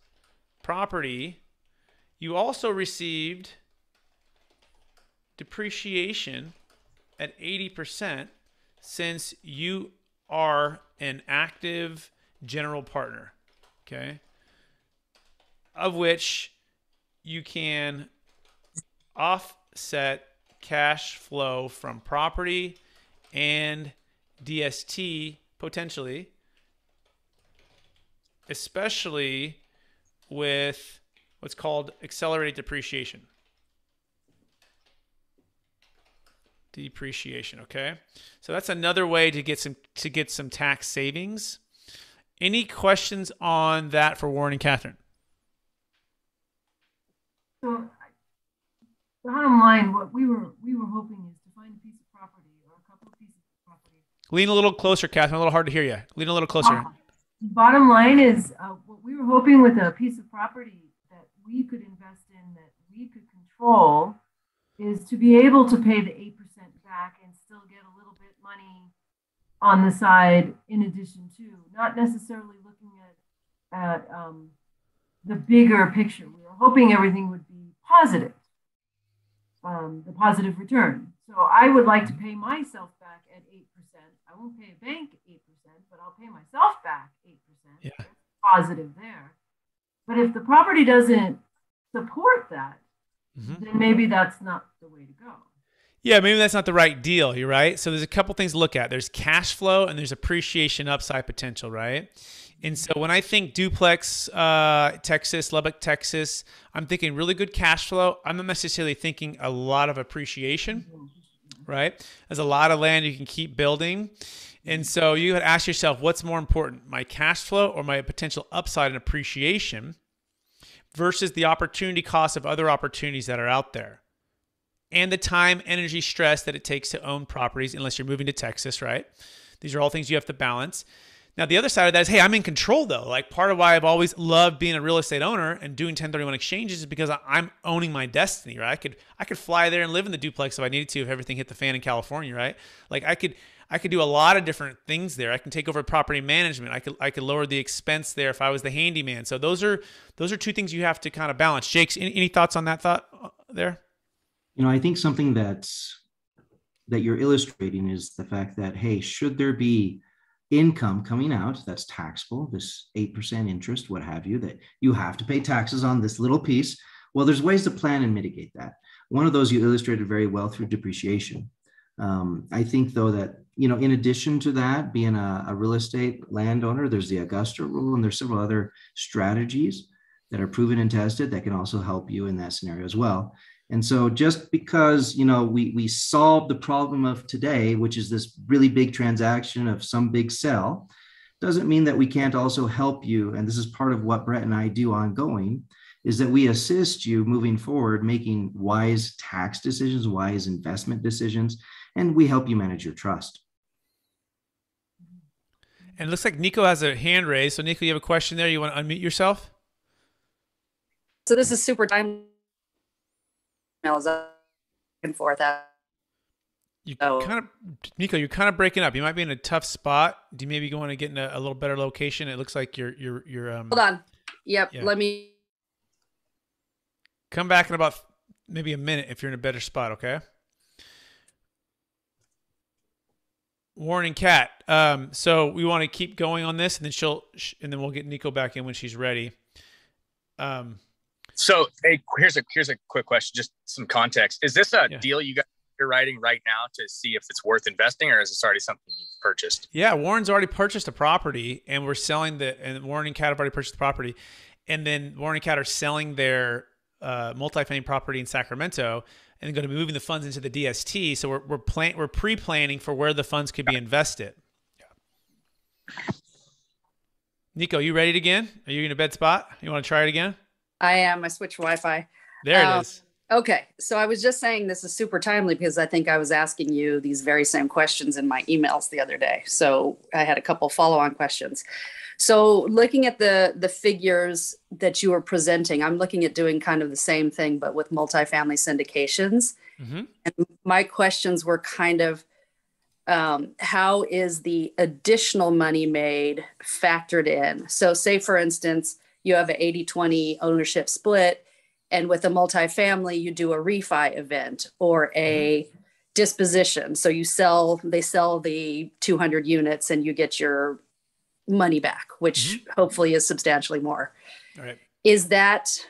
property. You also received depreciation at 80% since you are an active general partner, okay? Of which you can offset cash flow from property and DST potentially, especially with what's called accelerated depreciation. Depreciation, okay? So that's another way to get some tax savings. Any questions on that for Warren and Catherine? So, bottom line, what we were hoping is to find a piece of property or a couple of pieces of property. Lean a little closer, Catherine. A little hard to hear you. Lean a little closer. Bottom line is what we were hoping with a piece of property that we could invest in, that we could control, is to be able to pay the 8% back and still get a little bit money on the side in addition to, not necessarily looking at the bigger picture. We were hoping everything would be positive, the positive return. So I would like to pay myself back at 8%. I won't pay a bank 8%, but I'll pay myself back 8%. Yeah. That's positive there. But if the property doesn't support that, then maybe that's not the way to go. Yeah, maybe that's not the right deal. You're right. So there's a couple things to look at. There's cash flow and there's appreciation upside potential, right? And so when I think duplex, Texas, Lubbock, Texas, I'm thinking really good cash flow. I'm not necessarily thinking a lot of appreciation, right? There's a lot of land you can keep building. And so you would ask yourself, what's more important, my cash flow or my potential upside and appreciation versus the opportunity cost of other opportunities that are out there and the time, energy, stress that it takes to own properties unless you're moving to Texas, right? These are all things you have to balance. Now, the other side of that is, hey, I'm in control though. Like part of why I've always loved being a real estate owner and doing 1031 exchanges is because I'm owning my destiny, right? I could fly there and live in the duplex if I needed to, if everything hit the fan in California, right? Like I could do a lot of different things there. I can take over property management. I could lower the expense there if I was the handyman. So those are two things you have to kind of balance. Jakes, any thoughts on that thought there? You know, I think something that you're illustrating is the fact that, hey, should there be income coming out that's taxable, this 8% interest, what have you, that you have to pay taxes on this little piece? Well, there's ways to plan and mitigate that. One of those you illustrated very well through depreciation. I think, though, that, you know, in addition to that, being a real estate landowner, there's the Augusta rule, and there's several other strategies that are proven and tested that can also help you in that scenario as well. And so just because, you know, we solved the problem of today, which is this really big transaction of some big sell, doesn't mean that we can't also help you. And this is part of what Brett and I do ongoing, is that we assist you moving forward, making wise tax decisions, wise investment decisions, and we help you manage your trust. And it looks like Nico has a hand raised. So Nico, you have a question there? You want to unmute yourself? So this is super time emails back and forth. Nico, you're kind of breaking up. You might be in a tough spot. Do you maybe want to get in a little better location? It looks like you're hold on. Yep. Yeah. Let me come back in about maybe a minute if you're in a better spot. Okay. Warren and Kat. So we want to keep going on this, and then we'll get Nico back in when she's ready. So hey, here's a quick question, just some context. Is this a deal you guys are writing right now to see if it's worth investing, or is this already something you've purchased? Yeah, Warren's already purchased a property, and we're selling and Warren and Kat have already purchased the property, and then Warren and Kat are selling their multifamily property in Sacramento, and going to be moving the funds into the DST. So we're pre-planning for where the funds could be invested. Nico, you ready again? Are you in a bed spot? You want to try it again? I am. I switched Wi-Fi. There it is. Okay. So I was just saying this is super timely because I think I was asking you these very same questions in my emails the other day. So I had a couple follow-on questions. So looking at the figures that you were presenting, I'm looking at doing kind of the same thing, but with multifamily syndications. Mm-hmm. And my questions were kind of, how is the additional money made factored in? So say, for instance, you have an 80-20 ownership split, and with a multifamily, you do a refi event or a disposition. So they sell the 200 units and you get your money back, which hopefully is substantially more. All right. Is that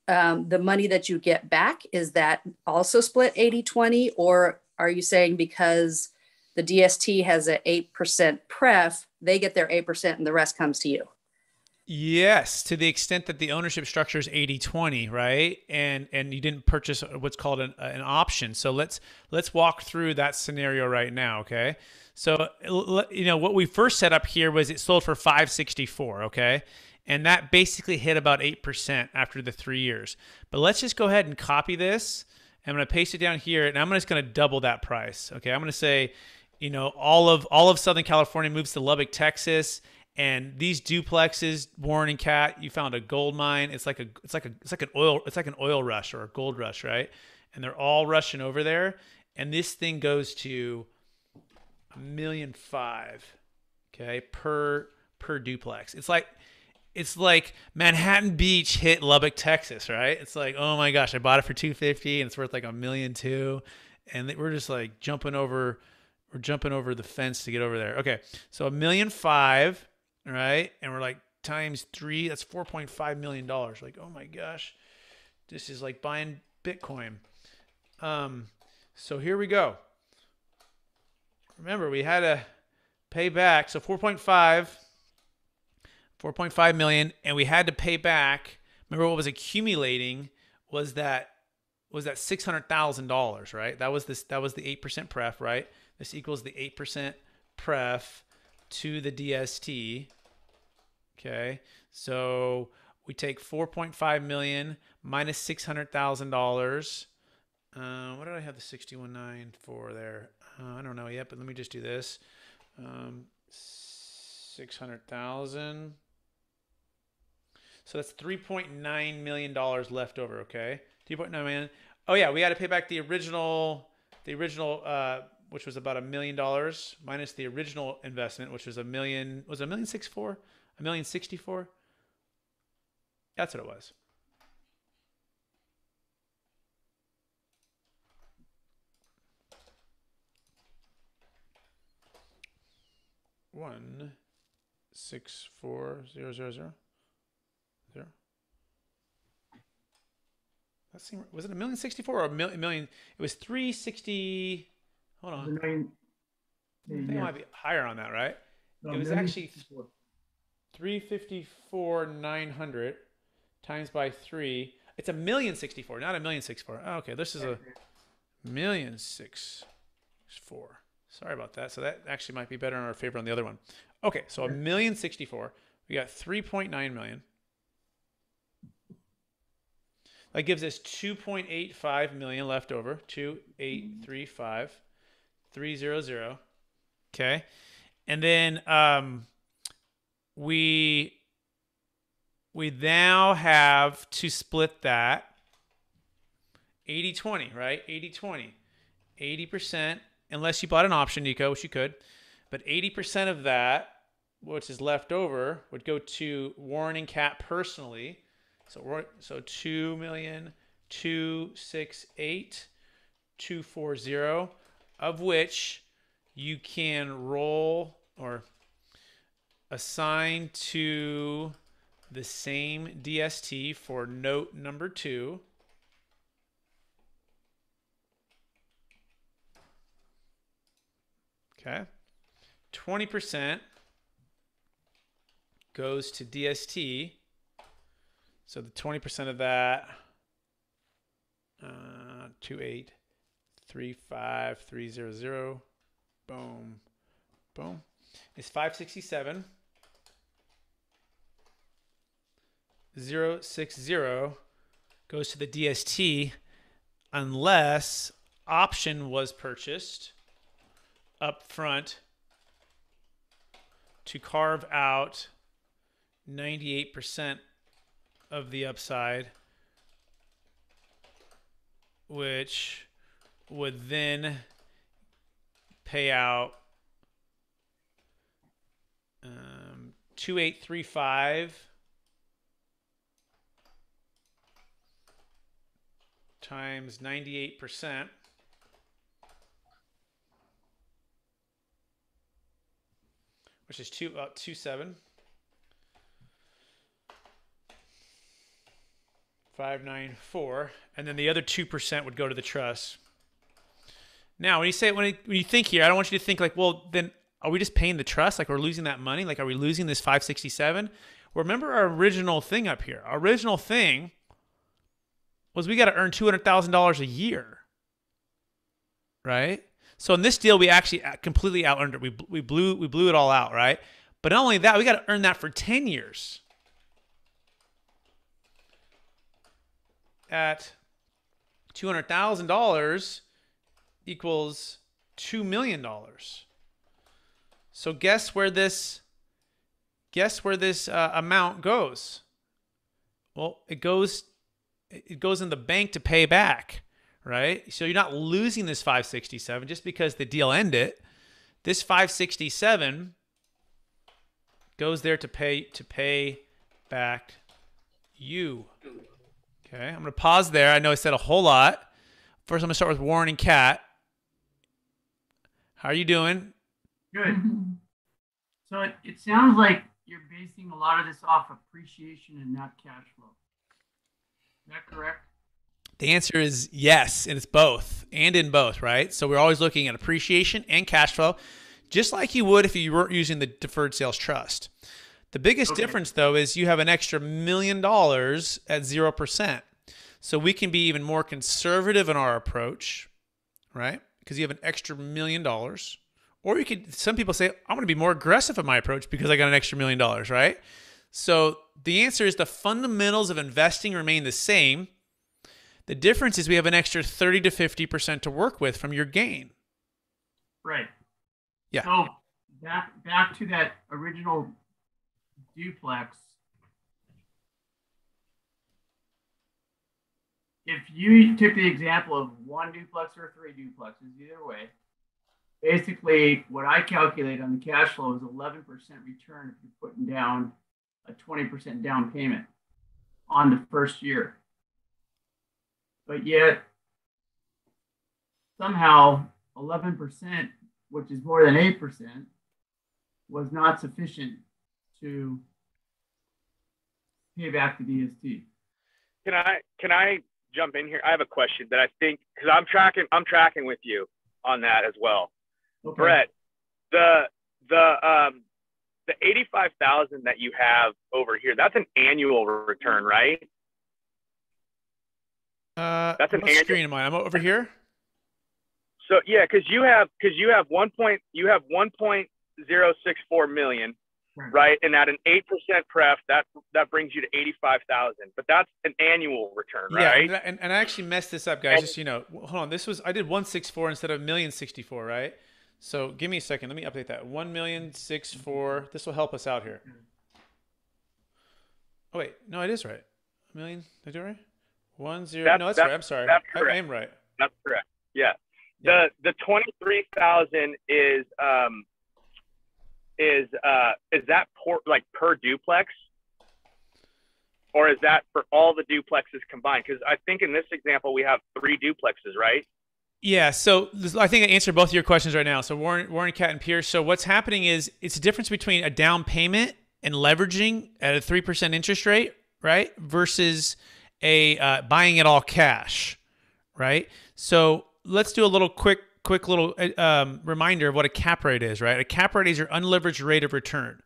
the money that you get back, is that also split 80-20? Or are you saying because the DST has an 8% pref, they get their 8% and the rest comes to you? Yes, to the extent that the ownership structure is 80-20, right? And you didn't purchase what's called an option. So let's walk through that scenario right now, okay? So what we first set up here was it sold for $564, okay? And that basically hit about 8% after the 3 years. But let's just go ahead and copy this. I'm going to paste it down here, and I'm just going to double that price, okay? I'm going to say, all of Southern California moves to Lubbock, Texas. And these duplexes, Warren and Kat, you found a gold mine. It's like an oil rush or a gold rush, right? And they're all rushing over there. And this thing goes to $1.5 million, okay, per duplex. It's like Manhattan Beach hit Lubbock, Texas, right? It's like, oh my gosh, I bought it for $250 and it's worth like $1.2 million, and we're just like jumping over the fence to get over there. Okay, so $1.5 million. Right? And we're like times 3, that's $4.5 million. Like, oh my gosh, this is like buying Bitcoin. So here we go. Remember, we had to pay back. So 4.5 million, and we had to pay back. Remember what was accumulating was that $600,000, right? That was the 8% pref, right? This equals the 8% pref to the DST. Okay, so we take 4.5 million minus $600,000. What did I have the 61.9 for there? I don't know yet, but let me just do this. 600,000. So that's $3.9 million left over. Okay, 3.9 million. Oh yeah, we had to pay back the original. Which was about $1 million minus the original investment, which was $1.64 million. Was it $1.64 million? That's what it was. $1,640,000. That seemed, was it $1.64 million or $1 million? It was 360. Hold on. I think it might be higher on that, right? No, it was actually 354,900 times by 3. It's $1,064,000, not $1,064,000. Oh, okay, this is $1,064,000. Sorry about that. So that actually might be better in our favor on the other one. Okay, so $1,064,000. We got 3.9 million. That gives us 2.85 million left over. 2,835,300. Okay, and then we now have to split that 80-20, right? 80-20. 80%, unless you bought an option, Nico, which you could, but 80% of that, which is left over, would go to Warren and Kat personally. So 2,268,240, of which you can roll or assign to the same DST for note number 2. Okay. 20% goes to DST. So the 20% of that, 2,835,300, boom, boom. is 567 060 goes to the DST unless option was purchased up front to carve out 98% of the upside, which would then pay out 2835 times 98%, which is 2,594, and then the other 2% would go to the trust. Now, when you think here, I don't want you to think like, well, then are we just paying the trust? Like we're losing that money? Like are we losing this 567? Well, remember our original thing up here. Our original thing was we got to earn $200,000 a year, right? So in this deal, we actually completely out-earned it. We blew it all out, right? But not only that, we got to earn that for 10 years. At $200,000 equals $2 million. So guess where this amount goes? Well, it goes in the bank to pay back, right? So you're not losing this 567 just because the deal ended. This 567 goes there to pay back you. Okay, I'm going to pause there. I know I said a whole lot. First, I'm going to start with Warren and Kat. How are you doing? Good. So it sounds like you're basing a lot of this off appreciation and not cash flow. Is that correct? The answer is yes, and it's both, and in both, right? So we're always looking at appreciation and cash flow, just like you would if you weren't using the Deferred Sales Trust. The biggest difference, though, is you have an extra $1 million at 0%. So we can be even more conservative in our approach, right? Because you have an extra $1 million. Or you could, some people say, I'm going to be more aggressive in my approach because I got an extra $1 million, right? So the answer is the fundamentals of investing remain the same. The difference is we have an extra 30 to 50% to work with from your gain. Right. Yeah. So back to that original duplex. If you took the example of one duplex or three duplexes, either way, basically what I calculate on the cash flow is 11% return if you're putting down a 20% down payment on the first year. But yet, somehow 11%, which is more than 8%, was not sufficient to pay back the DST. Can I jump in here? I have a question that I think, because I'm tracking with you on that as well. Okay. Brett, the 85,000 that you have over here, that's an annual return, right? That's an annual screen am I? I'm over here. So yeah, because you have 1.064 million, right? And at an 8% pref, that brings you to 85,000. But that's an annual return, right? Yeah, and I actually messed this up, guys. Just hold on. I did 164 instead of 1,064,000, right? So give me a second. Let me update that. 1,064,000. This will help us out here. Oh wait, no, it is right. $1 million. Did I do it right? 10. No, that's right. I'm sorry. I am right. That's correct. Yeah. The 23,000 is that per duplex, or is that for all the duplexes combined? Because I think in this example we have 3 duplexes, right? Yeah. So I think I answered both of your questions right now. So Warren, Kat, and Pierce. So what's happening is it's a difference between a down payment and leveraging at a 3% interest rate, right, versus a buying it all cash, right? So let's do a little quick little reminder of what a cap rate is, right? A cap rate is your unleveraged rate of return.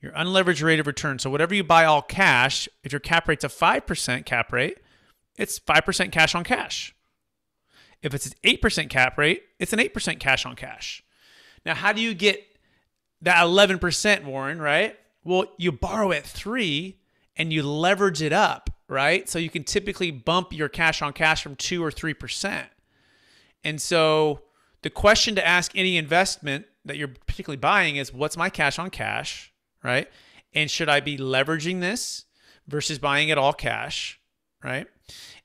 Your unleveraged rate of return. So whatever you buy all cash, if your cap rate's a 5% cap rate, it's 5% cash on cash. If it's an 8% cap rate, it's an 8% cash on cash. Now, how do you get that 11%, Warren, right? Well, you borrow at 3 and you leverage it up, right? So you can typically bump your cash on cash from 2 or 3%. And so the question to ask any investment that you're particularly buying is, what's my cash on cash, right? And should I be leveraging this versus buying it all cash, right?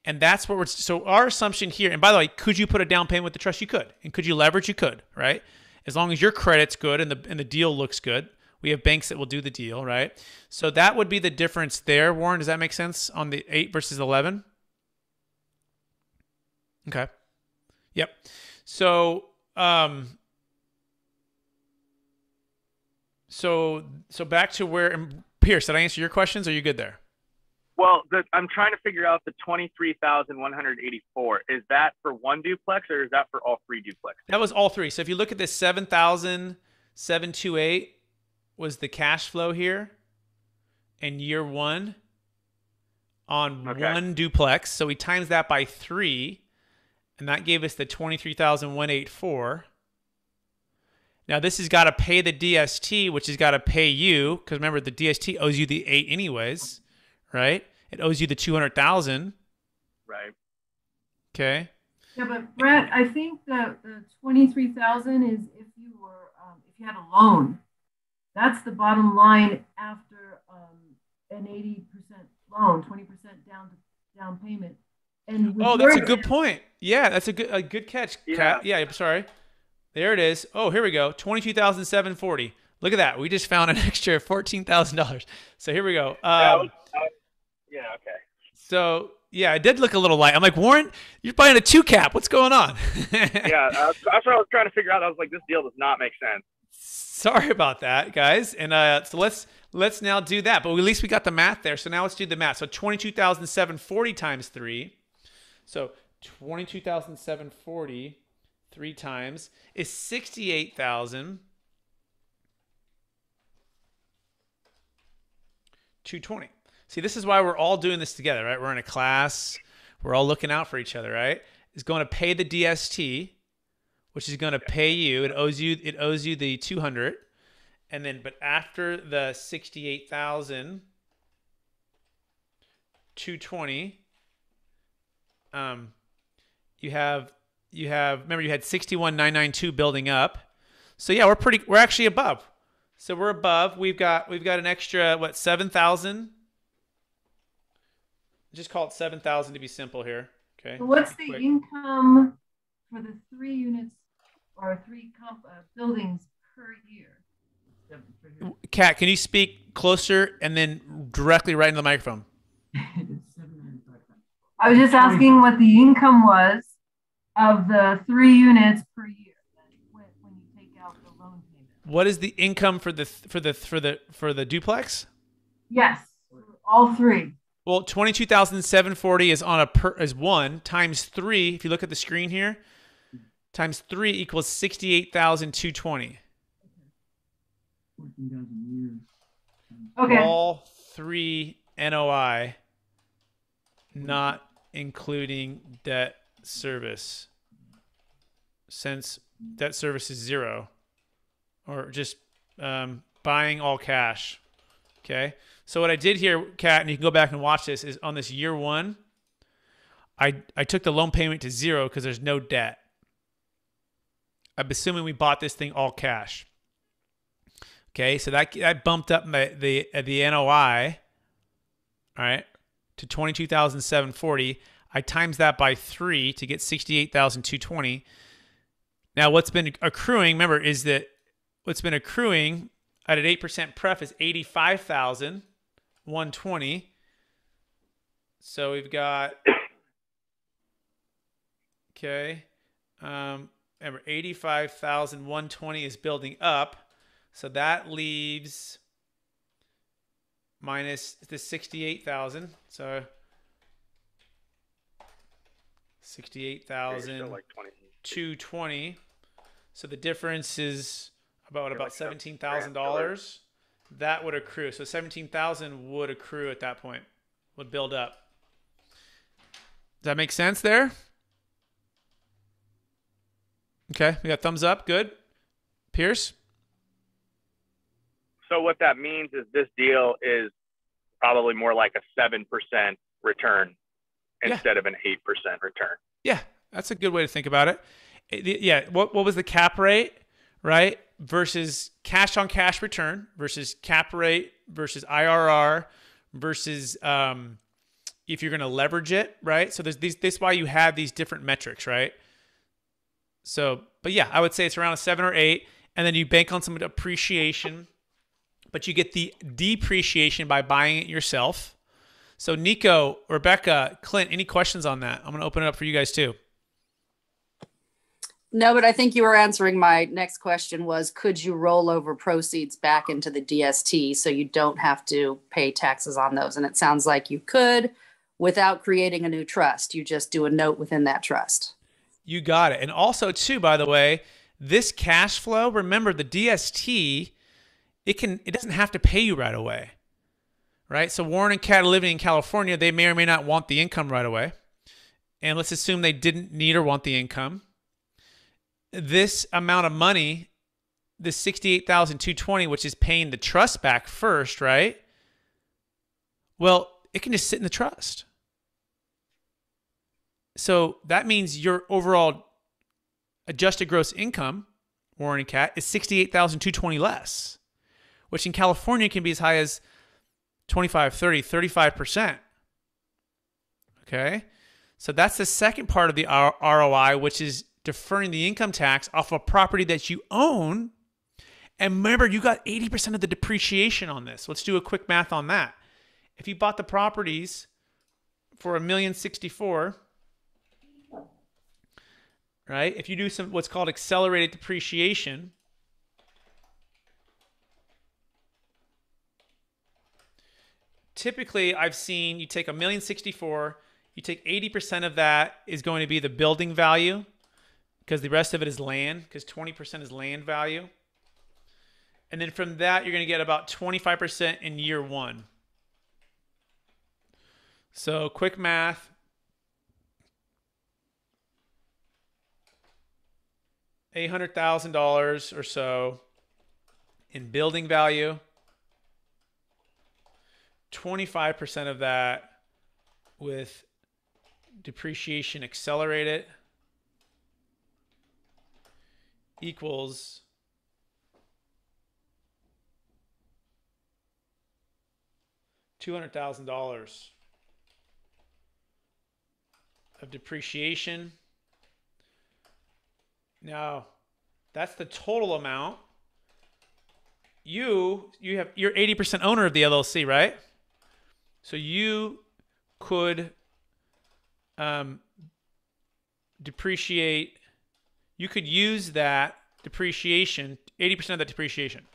And that's what so our assumption here, and by the way, could you put a down payment with the trust? You could. And could you leverage? You could, right? As long as your credit's good and the deal looks good. We have banks that will do the deal, right? So that would be the difference there, Warren. Does that make sense on the 8 versus 11? Okay. Yep. So, so back to where, Pierce, did I answer your questions? Are you good there? Well, I'm trying to figure out the 23,184. Is that for one duplex or is that for all 3 duplexes? That was all 3. So if you look at this 7,728 was the cash flow here in year 1 on one duplex. So we times that by 3, and that gave us the 23,184. Now this has got to pay the DST, which has got to pay you, because remember the DST owes you the 8 anyways, right? It owes you the 200,000. Right. Okay. Yeah, but Brett, I think the 23,000 is if you had a loan. That's the bottom line after an 80% loan, 20% down payment. And that's a good point. Yeah, that's a good catch, Kat. Yeah, sorry. There it is. Oh, here we go. 22,740. Look at that. We just found an extra $14,000. So here we go. Yeah, okay. So yeah, it did look a little light. I'm like, Warren, you're buying a 2 cap. What's going on? Yeah, that's what I was trying to figure out. I was like, this deal does not make sense. Sorry about that, guys. And so let's now do that. But at least we got the math there. So now let's do the math. So 22,740 times 3. So 22,740 3 times is 68,220. See, this is why we're all doing this together, right? We're in a class. We're all looking out for each other, right? It's going to pay the DST, which is going to pay you. It owes you the 200, and then but after the 68,220, you have remember you had 61,992 building up. So yeah, we're actually above. So we're above. We've got an extra 7,000. Just call it 7,000 to be simple here. Okay. So what's the income for the 3 units or 3 buildings per year? Kat, can you speak closer and then directly right into the microphone? I was just asking what the income was of the 3 units per year when you take out the loan payment. What is the income for the duplex? Yes, all 3. Well, 22,740 is on is 1 times 3. If you look at the screen here, times 3 equals 68,220. Okay. All 3 NOI, not including debt service, since debt service is 0, or just buying all cash. Okay. So what I did here, Kat, and you can go back and watch this, is on this year 1, I took the loan payment to 0 because there's no debt. I'm assuming we bought this thing all cash. Okay, so that bumped up the NOI, all right, to 22,740. I times that by 3 to get 68,220. Now, what's been accruing, remember, is that what's been accruing at an 8% pref is 85,120. So we've got, okay, remember, 85,120 is building up. So that leaves minus the 68,000. So 68,220. So the difference is about $17,000. That would accrue. So 17,000 would accrue at that point. Would build up. Does that make sense there? Okay, we got thumbs up. Good. Pierce? So what that means is this deal is probably more like a 7% return instead of an 8% return. Yeah, that's a good way to think about it. Yeah, what was the cap rate, right? Versus cash on cash return versus cap rate versus IRR versus if you're going to leverage it, right? So this is why you have these different metrics, right? So, but yeah, I would say it's around a 7 or 8, and then you bank on some appreciation, but you get the depreciation by buying it yourself. So Nico, Rebecca, Clint, any questions on that? I'm going to open it up for you guys too. No, but I think you were answering my next question was, could you roll over proceeds back into the DST so you don't have to pay taxes on those? And it sounds like you could without creating a new trust. You just do a note within that trust. You got it. And also too, by the way, this cash flow, remember the DST, it doesn't have to pay you right away, right? So Warren and Kat living in California, they may or may not want the income right away. And let's assume they didn't need or want the income. This amount of money, the $68,220, which is paying the trust back first, right? Well, it can just sit in the trust. So that means your overall adjusted gross income, Warren and Kat, is $68,220 less, which in California can be as high as 25, 30, 35%. Okay? So that's the second part of the ROI, which is deferring the income tax off a property that you own. And remember, you got 80% of the depreciation on this. Let's do a quick math on that. If you bought the properties for $1,064,000, right? If you do some what's called accelerated depreciation, typically I've seen you take $1,064,000, you take 80% of that is going to be the building value, because the rest of it is land, because 20% is land value. And then from that, you're going to get about 25% in year one. So quick math. $800,000 or so in building value. 25% of that with depreciation accelerated equals $200,000 of depreciation. Now, that's the total amount. You're 80% owner of the LLC, right? So you could depreciate. You could use that depreciation, 80% of that depreciation.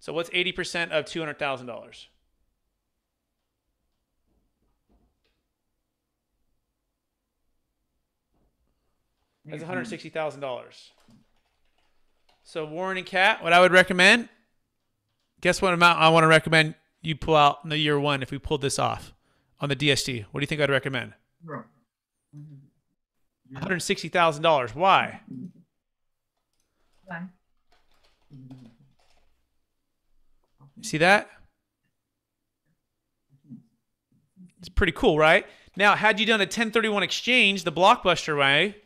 So what's 80% of $200,000? That's $160,000. So Warren and Kat, what I would recommend, guess what amount I want to recommend you pull out in the year one if we pulled this off on the DST. What do you think I'd recommend? $160,000. Why? See that? It's pretty cool, right? Now, had you done a 1031 exchange the Blockbuster way,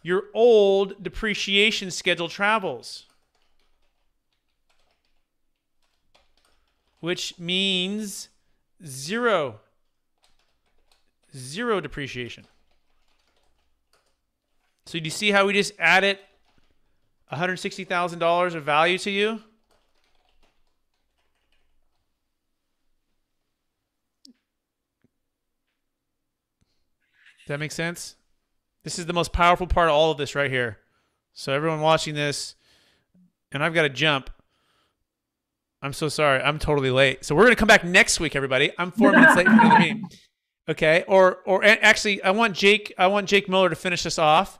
your old depreciation schedule travels, which means zero depreciation. So do you see how we just added $160,000 of value to you? Does that make sense? This is the most powerful part of all of this right here. So everyone watching this, and I've got to jump. I'm so sorry. I'm totally late. So we're going to come back next week, everybody. I'm 4 minutes late for the meeting. Okay. Or actually, I want Jake Mueller to finish this off.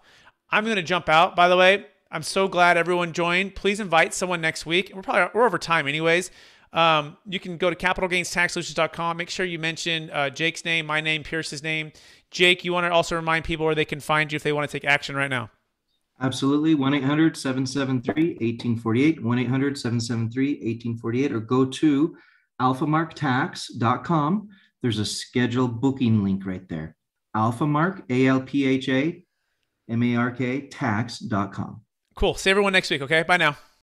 I'm going to jump out, by the way. I'm so glad everyone joined. Please invite someone next week. We're over time anyways. You can go to capitalgainstaxsolutions.com. Make sure you mention Jake's name, my name, Pierce's name. Jake, you want to also remind people where they can find you if they want to take action right now? Absolutely. 1-800-773-1848, 1-800-773-1848, or go to alphamarktax.com. There's a schedule booking link right there. Alphamark, ALPHAMARK, tax.com. Cool. See everyone next week. Okay. Bye now.